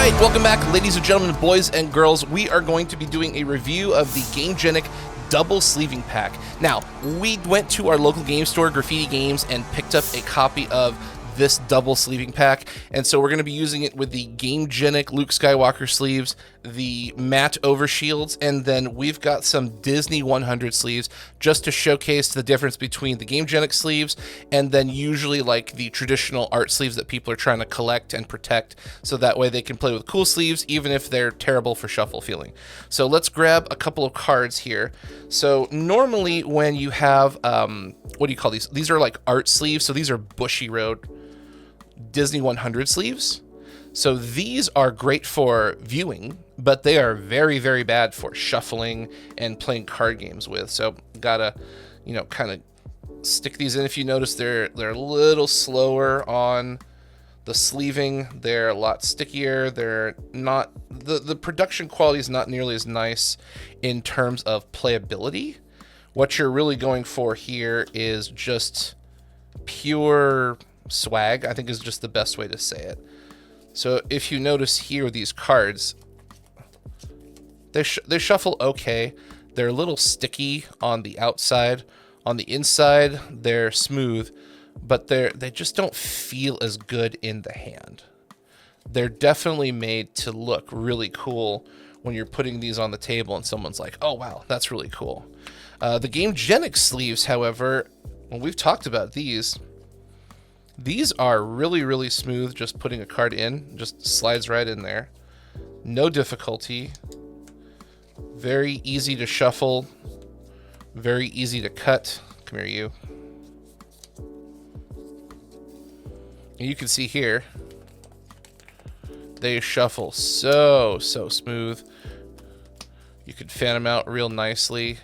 right, welcome back, ladies and gentlemen, boys and girls. We are going to be doing a review of the Gamegenic double sleeving pack. Now, we went to our local game store, Graffiti Games, and picked up a copy of this double sleeving pack, and so we're going to be using it with the Gamegenic Luke Skywalker sleeves, the matte overshields, and then we've got some Disney 100 sleeves just to showcase the difference between the Gamegenic sleeves and then usually like the traditional art sleeves that people are trying to collect and protect, so that way they can play with cool sleeves even if they're terrible for shuffle feeling. So let's grab a couple of cards here. So normally when you have what do you call these? These are like art sleeves, so these are Bushiroad Disney 100 sleeves. So these are great for viewing, but they are very, very bad for shuffling and playing card games with. So gotta, you know, kind of stick these in. If you notice, they're a little slower on the sleeving. They're a lot stickier. They're not, the production quality is not nearly as nice in terms of playability. What you're really going for here is just pure swag, I think is just the best way to say it. So if you notice here, these cards, they shuffle okay. They're a little sticky on the outside. On the inside, they're smooth, but they just don't feel as good in the hand. They're definitely made to look really cool when you're putting these on the table and someone's like, oh wow, that's really cool. The Gamegenic sleeves, however, when we've talked about these are really, really smooth. Just putting a card in, just slides right in there. No difficulty. Very easy to shuffle. Very easy to cut. Come here, you. And you can see here, they shuffle so smooth. You could fan them out real nicely.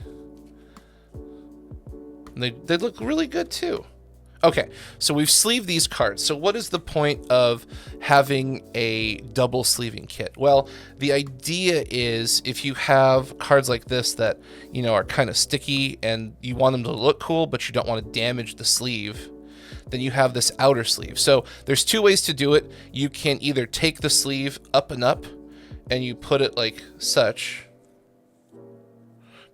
And they look really good too. Okay, so we've sleeved these cards. So what is the point of having a double sleeving kit? Well, the idea is if you have cards like this that, you know, are kind of sticky and you want them to look cool, but you don't want to damage the sleeve, then you have this outer sleeve. So there's two ways to do it. You can either take the sleeve up and up and you put it like such.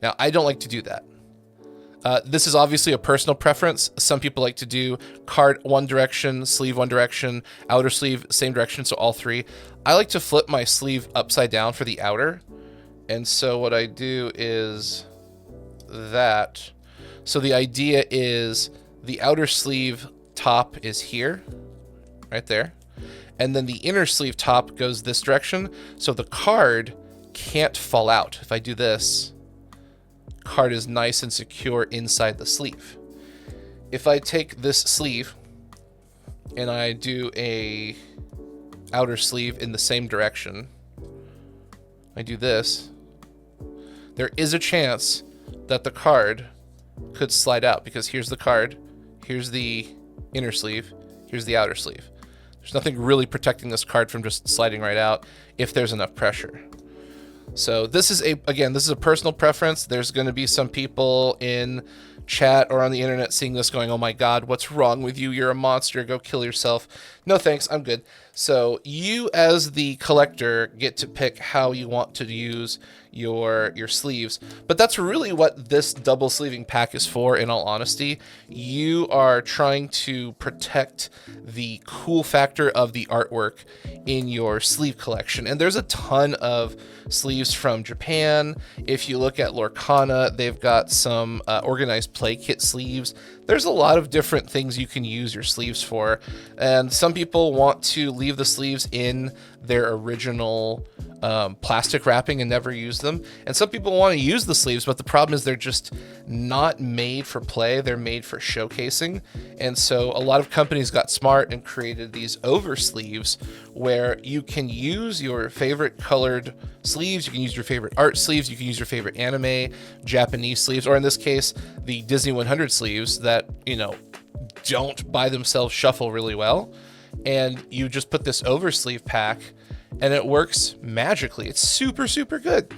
Now, I don't like to do that. This is obviously a personal preference. Some people like to do card one direction, sleeve one direction, outer sleeve same direction, so all three. I like to flip my sleeve upside down for the outer. And so what I do is that. So the idea is the outer sleeve top is here, right there. And then the inner sleeve top goes this direction. So the card can't fall out. If I do this, card is nice and secure inside the sleeve. If I take this sleeve and I do a outer sleeve in the same direction, I do this, there is a chance that the card could slide out, because here's the card, here's the inner sleeve, here's the outer sleeve. There's nothing really protecting this card from just sliding right out if there's enough pressure. So this is a personal preference. There's going to be some people in chat or on the internet seeing this going, oh my God, what's wrong with you? You're a monster. Go kill yourself. No, thanks. I'm good. So you as the collector get to pick how you want to use your sleeves. But that's really what this double sleeving pack is for, in all honesty. You are trying to protect the cool factor of the artwork in your sleeve collection. And there's a ton of sleeves from Japan. If you look at Lorcana, they've got some organized play kit sleeves. There's a lot of different things you can use your sleeves for. And some people want to leave the sleeves in their original plastic wrapping and never use them. And some people want to use the sleeves, but the problem is they're just not made for play. They're made for showcasing. And so a lot of companies got smart and created these over sleeves where you can use your favorite colored sleeves. You can use your favorite art sleeves. You can use your favorite anime, Japanese sleeves, or in this case, the Disney 100 sleeves that, you know, don't by themselves shuffle really well. And you just put this over sleeve pack and it works magically. It's super, super good.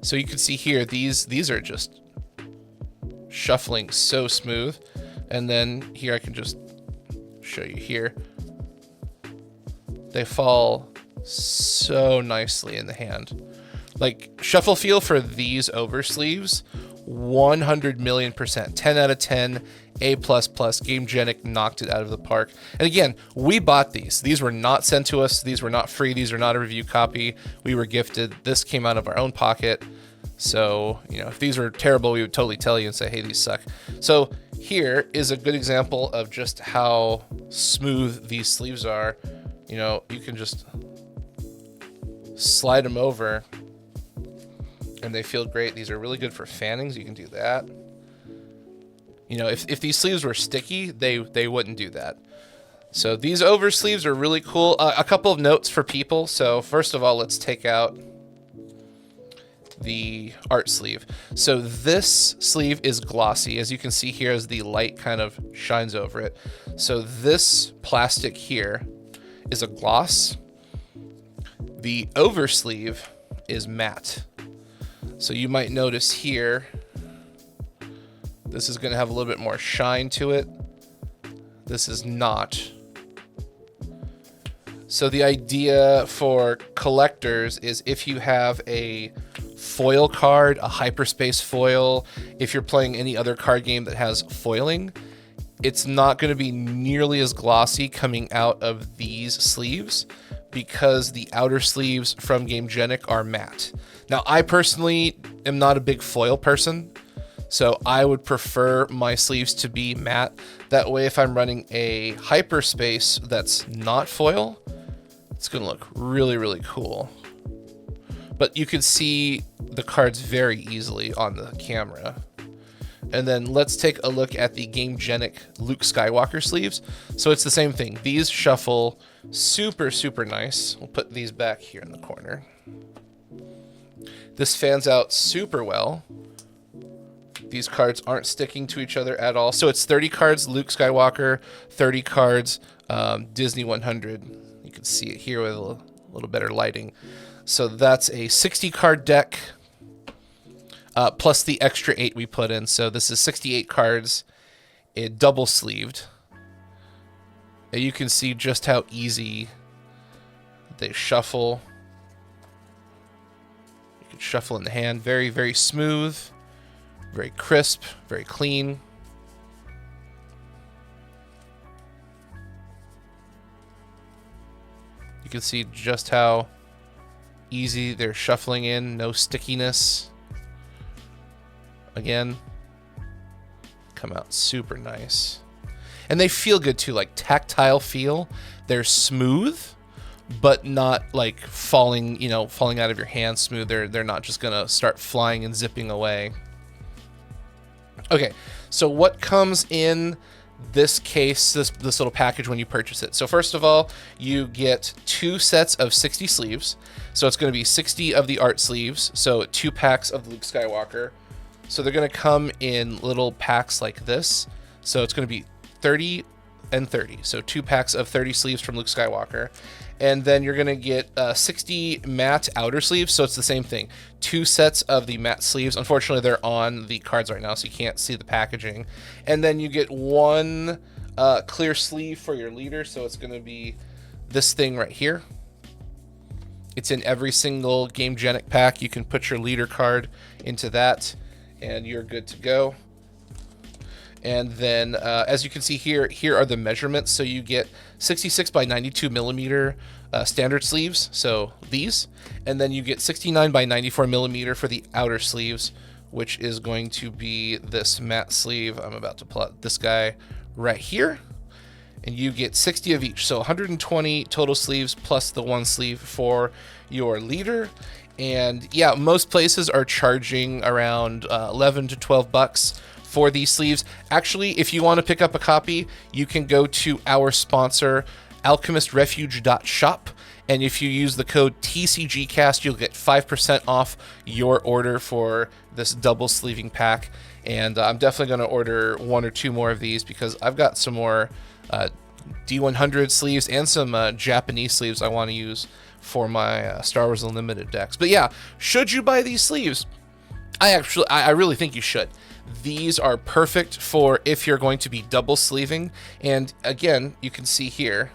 So you can see here, these are just shuffling so smooth. And then here I can just show you here. They fall so nicely in the hand. Like, shuffle feel for these oversleeves, 100,000,000%, 10 out of 10, A++. Gamegenic knocked it out of the park. And again, we bought these. These were not sent to us. These were not free. These are not a review copy. We were gifted. This came out of our own pocket. So, you know, if these were terrible, we would totally tell you and say, hey, these suck. So here is a good example of just how smooth these sleeves are. You know, you can just slide them over and they feel great. These are really good for fannings. You can do that. You know, if these sleeves were sticky, they wouldn't do that. So these over sleeves are really cool. A couple of notes for people. So first of all, let's take out the art sleeve. So this sleeve is glossy, as you can see here as the light kind of shines over it. So this plastic here is a gloss. The over sleeve is matte. So you might notice here, this is going to have a little bit more shine to it. This is not. So the idea for collectors is if you have a foil card, a hyperspace foil, if you're playing any other card game that has foiling, it's not going to be nearly as glossy coming out of these sleeves because the outer sleeves from Gamegenic are matte. Now, I personally am not a big foil person, so I would prefer my sleeves to be matte. That way, if I'm running a hyperspace that's not foil, it's going to look really, really cool. But you can see the cards very easily on the camera. And then let's take a look at the Gamegenic Luke Skywalker sleeves. So it's the same thing. These shuffle super, super nice. We'll put these back here in the corner. This fans out super well. These cards aren't sticking to each other at all. So it's 30 cards Luke Skywalker, 30 cards Disney 100. You can see it here with a little better lighting. So that's a 60 card deck. Plus the extra 8 we put in. So this is 68 cards, double sleeved. And you can see just how easy they shuffle. You can shuffle in the hand. Very, very smooth, very crisp, very clean. You can see just how easy they're shuffling in, no stickiness. Again, come out super nice. And they feel good too, like tactile feel. They're smooth, but not like falling out of your hand smooth. They're not just gonna start flying and zipping away. Okay, so what comes in this case, this little package when you purchase it? So first of all, you get 2 sets of 60 sleeves. So it's going to be 60 of the art sleeves. So 2 packs of Luke Skywalker. So they're going to come in little packs like this. So it's going to be 30 and 30. So 2 packs of 30 sleeves from Luke Skywalker. And then you're going to get 60 matte outer sleeves. So it's the same thing. 2 sets of the matte sleeves. Unfortunately, they're on the cards right now, so you can't see the packaging. And then you get 1 clear sleeve for your leader. So it's going to be this thing right here. It's in every single Gamegenic pack. You can put your leader card into that, and you're good to go. And then, as you can see here are the measurements. So you get 66 by 92 millimeter standard sleeves, so these. And then you get 69 by 94 millimeter for the outer sleeves, which is going to be this matte sleeve. I'm about to pull out this guy right here. And you get 60 of each. So 120 total sleeves plus the 1 sleeve for your leader. And yeah, most places are charging around 11 to 12 bucks for these sleeves. Actually, if you want to pick up a copy, you can go to our sponsor, alchemistrefuge.shop. And if you use the code TCGcast, you'll get 5% off your order for this double sleeving pack. And I'm definitely going to order 1 or 2 more of these because I've got some more D100 sleeves and some Japanese sleeves I want to use for my Star Wars Unlimited decks. But yeah, should you buy these sleeves? I really think you should. These are perfect for if you're going to be double sleeving. And again, you can see here,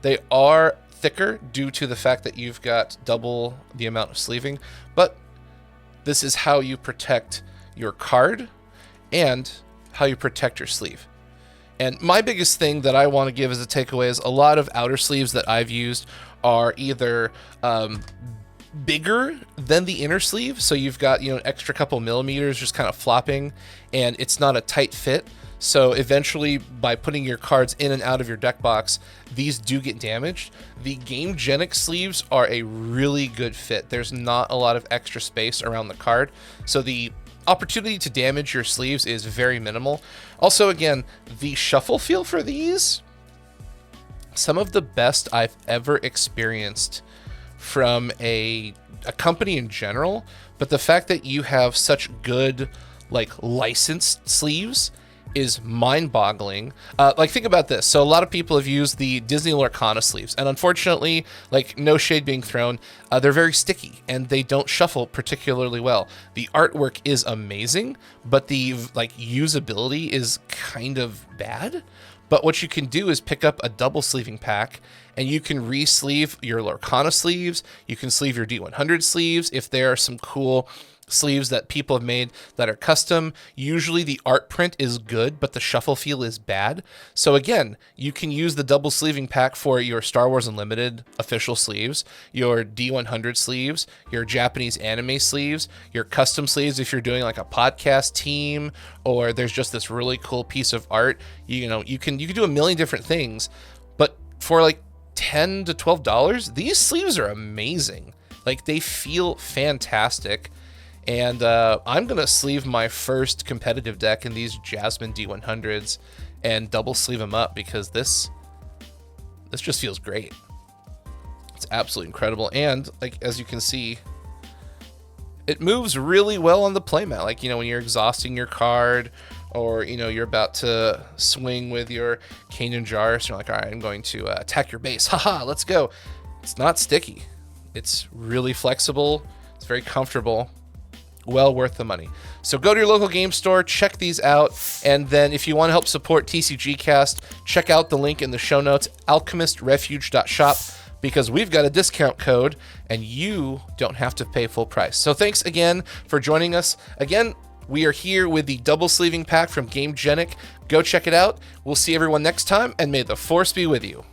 they are thicker due to the fact that you've got double the amount of sleeving, but this is how you protect your card and how you protect your sleeve. And my biggest thing that I want to give as a takeaway is a lot of outer sleeves that I've used are either bigger than the inner sleeve, so you've got, you know, an extra couple millimeters just kind of flopping, and it's not a tight fit. So eventually, by putting your cards in and out of your deck box, these do get damaged. The Gamegenic sleeves are a really good fit. There's not a lot of extra space around the card, so the opportunity to damage your sleeves is very minimal. Also, again, the shuffle feel for these, some of the best I've ever experienced from a company in general, but the fact that you have such good, like, licensed sleeves is mind-boggling. Like, think about this. So a lot of people have used the Disney Lorcana sleeves, and unfortunately, like, no shade being thrown, they're very sticky and they don't shuffle particularly well. The artwork is amazing, but the, like, usability is kind of bad. But what you can do is pick up a double sleeving pack, and you can re-sleeve your Lorcana sleeves. You can sleeve your D100 sleeves if there are some cool sleeves that people have made that are custom. Usually the art print is good, but the shuffle feel is bad. So again, you can use the double sleeving pack for your Star Wars Unlimited official sleeves, your D100 sleeves, your Japanese anime sleeves, your custom sleeves if you're doing like a podcast team, or there's just this really cool piece of art. You know, you can do a million different things, but for like $10 to $12, these sleeves are amazing. Like, they feel fantastic. And I'm going to sleeve my first competitive deck in these Jasmine D100s and double sleeve them up, because this just feels great. It's absolutely incredible. And, like, as you can see, it moves really well on the playmat. Like, you know, when you're exhausting your card, or, you know, you're about to swing with your Kanan Jarrus, you're like, all right, I'm going to attack your base. Haha, let's go. It's not sticky. It's really flexible. It's very comfortable. Well worth the money. So go to your local game store, check these out, and then if you want to help support TCGcast, check out the link in the show notes, alchemistrefuge.shop, because we've got a discount code and you don't have to pay full price. So thanks again for joining us. Again, we are here with the double sleeving pack from Gamegenic. Go check it out. We'll see everyone next time, and may the force be with you.